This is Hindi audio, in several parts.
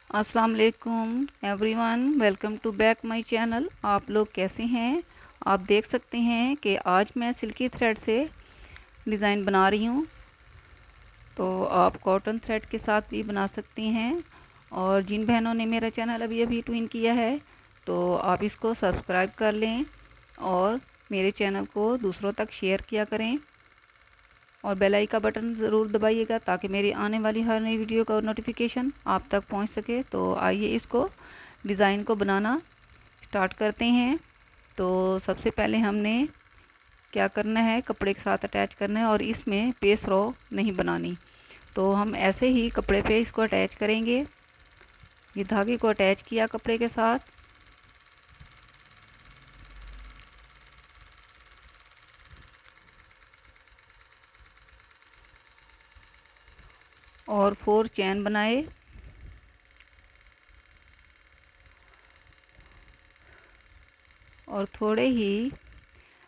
अस्सलाम वालेकुम everyone, welcome to back my channel. आप लोग कैसे हैं? आप देख सकते हैं कि आज मैं सिल्की थ्रेड से डिज़ाइन बना रही हूँ। तो आप कॉटन थ्रेड के साथ भी बना सकती हैं। और जिन बहनों ने मेरा चैनल अभी अभी ट्विन किया है तो आप इसको सब्सक्राइब कर लें और मेरे चैनल को दूसरों तक शेयर किया करें और बेल आइकन का बटन ज़रूर दबाइएगा ताकि मेरी आने वाली हर नई वीडियो का नोटिफिकेशन आप तक पहुंच सके। तो आइए इसको डिज़ाइन को बनाना स्टार्ट करते हैं। तो सबसे पहले हमने क्या करना है, कपड़े के साथ अटैच करना है और इसमें पेस रो नहीं बनानी। तो हम ऐसे ही कपड़े पे इसको अटैच करेंगे। ये धागे को अटैच किया कपड़े के साथ और 4 चैन बनाए और थोड़े ही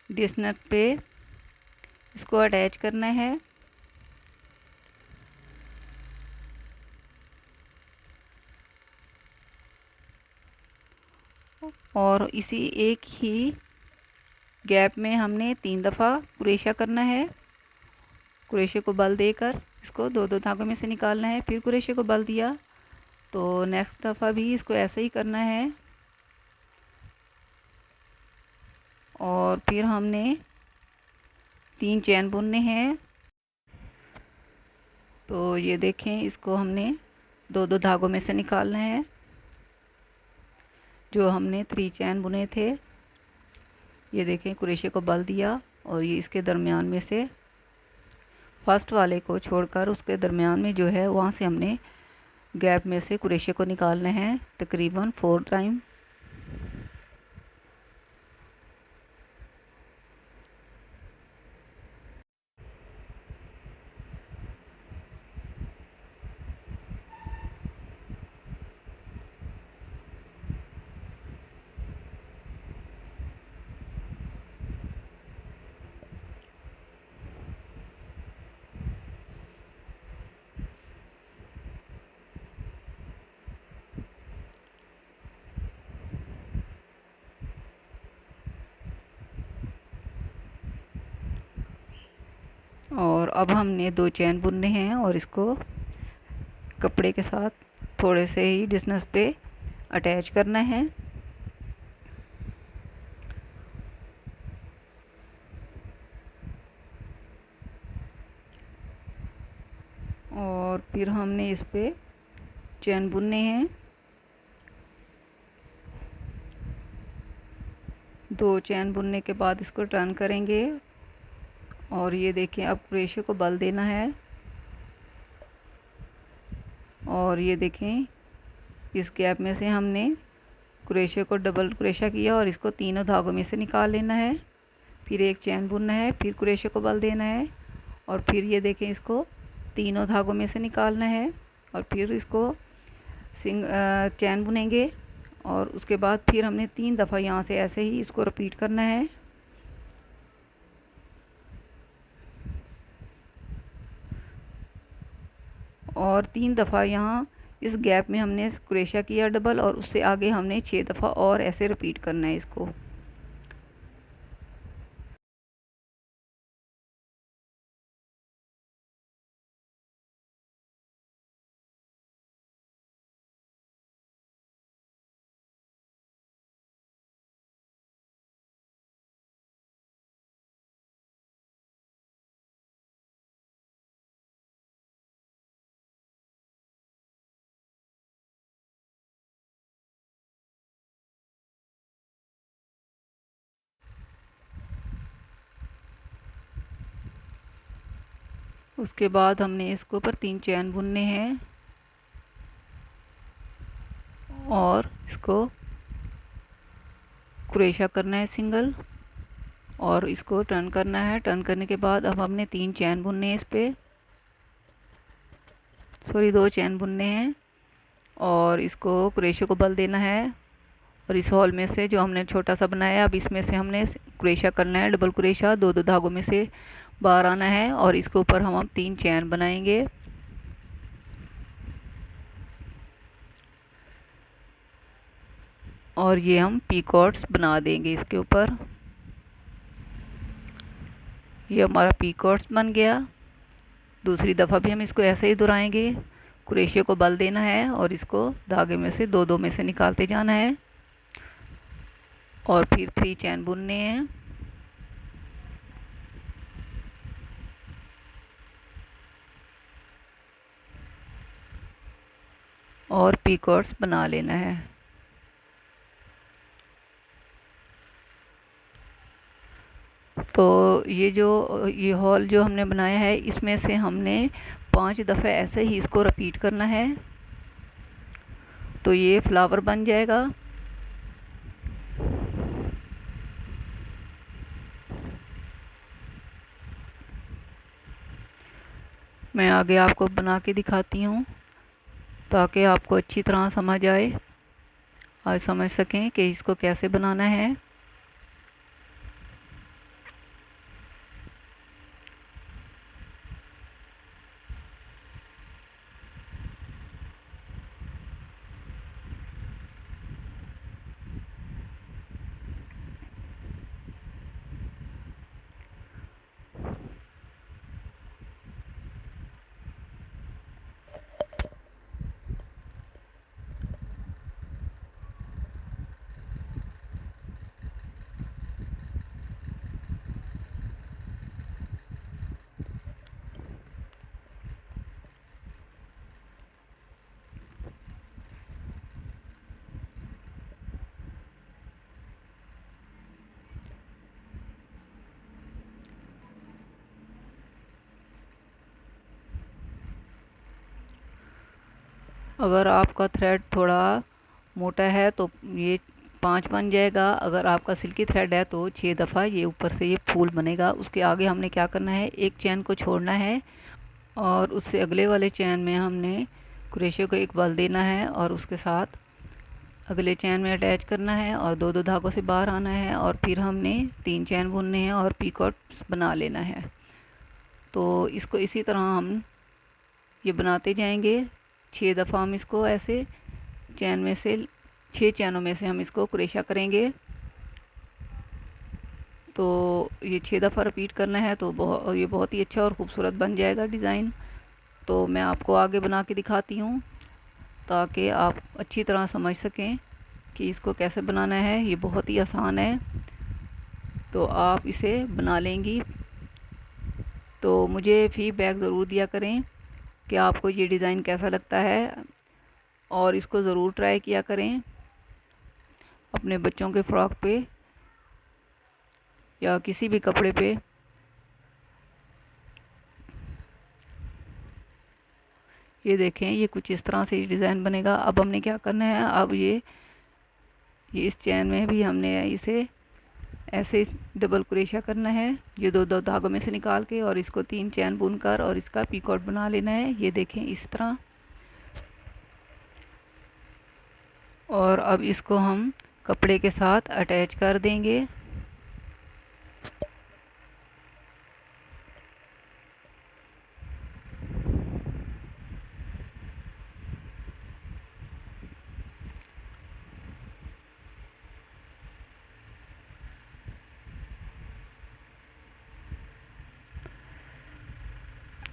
डिस्टेंस पे इसको अटैच करना है। और इसी एक ही गैप में हमने 3 दफ़ा कुरेशा करना है। कुरेशे को बल देकर इसको दो दो धागों में से निकालना है। फिर कुरेशे को बल दिया तो नेक्स्ट दफ़ा भी इसको ऐसे ही करना है। और फिर हमने 3 चैन बुनने हैं। तो ये देखें, इसको हमने दो दो धागों में से निकालना है जो हमने 3 चैन बुने थे। ये देखें, कुरेशे को बल दिया और ये इसके दरमियान में से फर्स्ट वाले को छोड़कर उसके दरमियान में जो है वहाँ से हमने गैप में से कुरेशे को निकालना है तकरीबन 4 टाइम। और अब हमने 2 चैन बुनने हैं और इसको कपड़े के साथ थोड़े से ही डिस्टेंस पे अटैच करना है। और फिर हमने इस पे चैन बुनने हैं। 2 चैन बुनने के बाद इसको टर्न करेंगे और ये देखें, अब क्रोशे को बल देना है। और ये देखें, इस गैप में से हमने क्रोशे को डबल क्रोशा किया और इसको तीनों धागों में से निकाल लेना है। फिर एक चैन बुनना है, फिर क्रोशे को बल देना है और फिर ये देखें, इसको तीनों धागों में से निकालना है और फिर इसको चैन बुनेंगे। और उसके बाद फिर हमने 3 दफ़ा यहाँ से ऐसे ही इसको रिपीट करना है। और 3 दफ़ा यहाँ इस गैप में हमने क्रोशा किया डबल और उससे आगे हमने 6 दफ़ा और ऐसे रिपीट करना है इसको। उसके बाद हमने इसके ऊपर 3 चैन बुनने हैं और इसको क्रोशा करना है सिंगल और इसको टर्न करना है। टर्न करने के बाद अब हमने 3 चैन बुनने हैं, इस पे 2 चैन बुनने हैं और इसको क्रोशे को बल देना है। और इस हॉल में से जो हमने छोटा सा बनाया है, अब इसमें से हमने क्रोशा करना है, डबल क्रोशा दो दो धागों में से बाहर आना है और इसके ऊपर हम 3 चैन बनाएंगे। और ये हम पीकॉट्स बना देंगे इसके ऊपर। ये हमारा पीकॉट्स बन गया। दूसरी दफ़ा भी हम इसको ऐसे ही दोहराएंगे। क्रोशिया को बल देना है और इसको धागे में से दो दो में से निकालते जाना है और फिर 3 चैन बुनने हैं। और पीकॉट्स बना लेना है। तो ये हॉल जो हमने बनाया है, इसमें से हमने 5 दफ़े ऐसे ही इसको रिपीट करना है, तो ये फ्लावर बन जाएगा। मैं आगे आपको बना के दिखाती हूँ ताकि आपको अच्छी तरह समझ आए और समझ सकें कि इसको कैसे बनाना है। अगर आपका थ्रेड थोड़ा मोटा है तो ये 5 बन जाएगा। अगर आपका सिल्की थ्रेड है तो 6 दफ़ा ये ऊपर से ये फूल बनेगा। उसके आगे हमने क्या करना है, एक चैन को छोड़ना है और उससे अगले वाले चैन में हमने क्रोशिया को एक बल देना है और उसके साथ अगले चैन में अटैच करना है और दो दो धागों से बाहर आना है और फिर हमने 3 चैन बुनने हैं और पीकॉट बना लेना है। तो इसको इसी तरह हम ये बनाते जाएंगे। 6 दफ़ा हम इसको ऐसे चैन में से 6 चैनों में से हम इसको क्रोशिया करेंगे। तो ये 6 दफ़ा रिपीट करना है, तो ये बहुत ही अच्छा और ख़ूबसूरत बन जाएगा डिज़ाइन। तो मैं आपको आगे बना के दिखाती हूँ ताकि आप अच्छी तरह समझ सकें कि इसको कैसे बनाना है। ये बहुत ही आसान है, तो आप इसे बना लेंगी। तो मुझे फीडबैक ज़रूर दिया करें कि आपको ये डिज़ाइन कैसा लगता है और इसको ज़रूर ट्राई किया करें अपने बच्चों के फ्रॉक पे या किसी भी कपड़े पे। ये देखें, ये कुछ इस तरह से डिज़ाइन बनेगा। अब हमने क्या करना है, अब ये इस चैन में भी हमने इसे ऐसे डबल क्रोशिया करना है, ये दो दो धागों में से निकाल के, और इसको 3 चैन बुनकर और इसका पीकॉट बना लेना है। ये देखें इस तरह। और अब इसको हम कपड़े के साथ अटैच कर देंगे।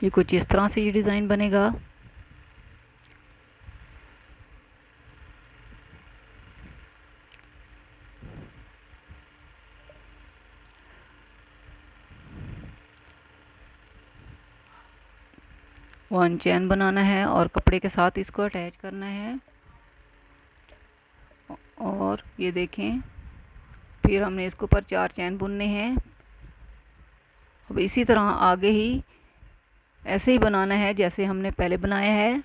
ये कुछ इस तरह से ये डिज़ाइन बनेगा। वन चैन बनाना है और कपड़े के साथ इसको अटैच करना है। और ये देखें, फिर हमने इसके ऊपर 4 चैन बुनने हैं। अब इसी तरह आगे ही ऐसे ही बनाना है जैसे हमने पहले बनाया है।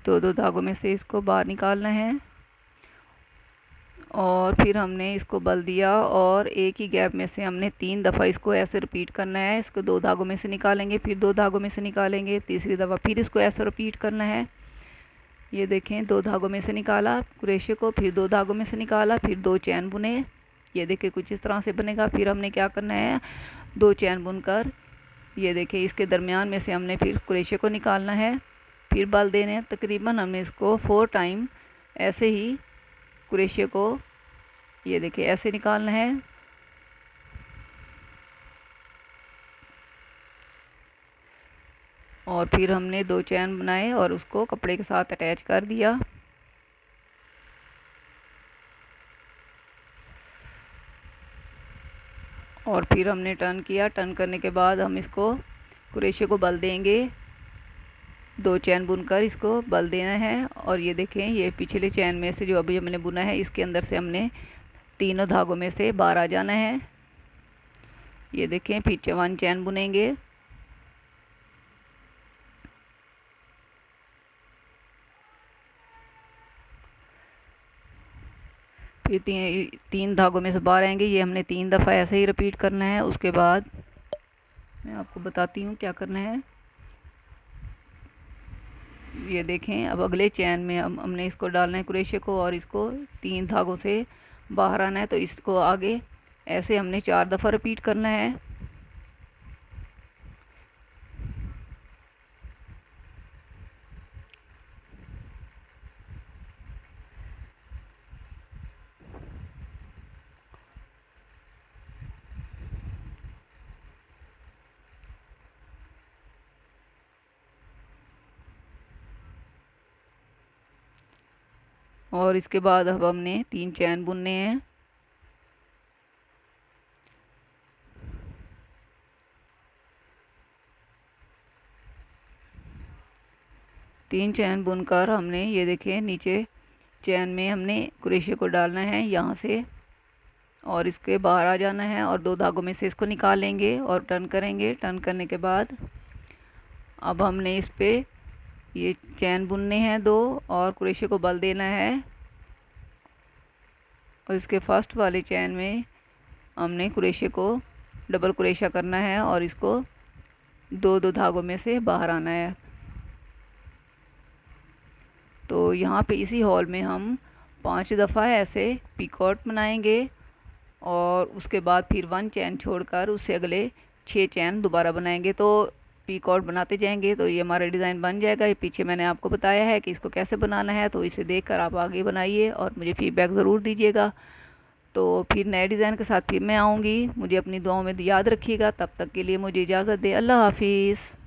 दो दो धागों में से इसको बाहर निकालना है और फिर हमने इसको बल दिया और एक ही गैप में से हमने 3 दफ़ा इसको ऐसे रिपीट करना है। इसको 2 धागों में से निकालेंगे, फिर 2 धागों में से निकालेंगे, तीसरी दफ़ा फिर इसको ऐसे रिपीट करना है। ये देखें, 2 धागों में से निकाला क्रोशिया को, फिर 2 धागों में से निकाला, फिर 2 चैन बुने। ये देखें कुछ इस तरह से बनेगा। फिर हमने क्या करना है, 2 चैन बुनकर ये देखें इसके दरमियान में से हमने फिर क्रोशिया को निकालना है फिर बल देने हैं। तकरीबन हमने इसको 4 टाइम ऐसे ही क्रोशे को, ये देखिए, ऐसे निकालना है। और फिर हमने 2 चैन बनाए और उसको कपड़े के साथ अटैच कर दिया। और फिर हमने टर्न किया। टर्न करने के बाद हम इसको क्रोशे को बल देंगे। 2 चैन बुनकर इसको बल देना है। और ये देखें, ये पिछले चैन में से जो अभी हमने बुना है, इसके अंदर से हमने तीनों धागों में से बाहर आ जाना है। ये देखें, फिर 1 चैन बुनेंगे। फिर तीन धागों में से बाहर आएंगे। ये हमने 3 दफ़ा ऐसे ही रिपीट करना है। उसके बाद मैं आपको बताती हूँ क्या करना है। ये देखें, अब अगले चैन में हमने इसको डालना है क्रोशे को, और इसको 3 धागों से बाहर आना है। तो इसको आगे ऐसे हमने 4 दफ़ा रिपीट करना है। और इसके बाद अब हमने 3 चैन बुनने हैं। तीन चैन बुनकर हमने, ये देखें, नीचे चैन में हमने क्रोशे को डालना है यहाँ से, और इसके बाहर आ जाना है और 2 धागों में से इसको निकालेंगे और टर्न करेंगे। टर्न करने के बाद अब हमने इस पे ये चैन बुनने हैं 2 और क्रोशे को बल देना है। और इसके फर्स्ट वाले चैन में हमने क्रोशे को डबल क्रोशा करना है और इसको 2 धागों में से बाहर आना है। तो यहाँ पे इसी हॉल में हम 5 दफ़ा ऐसे पिकॉट बनाएंगे, और उसके बाद फिर 1 चैन छोड़कर उससे अगले 6 चैन दोबारा बनाएंगे। तो पिकॉट बनाते जाएंगे तो ये हमारा डिज़ाइन बन जाएगा। ये पीछे मैंने आपको बताया है कि इसको कैसे बनाना है, तो इसे देखकर आप आगे बनाइए और मुझे फीडबैक ज़रूर दीजिएगा। तो फिर नए डिज़ाइन के साथ फिर मैं आऊँगी। मुझे अपनी दुआओं में याद रखिएगा। तब तक के लिए मुझे इजाज़त दें। अल्लाह हाफिज़।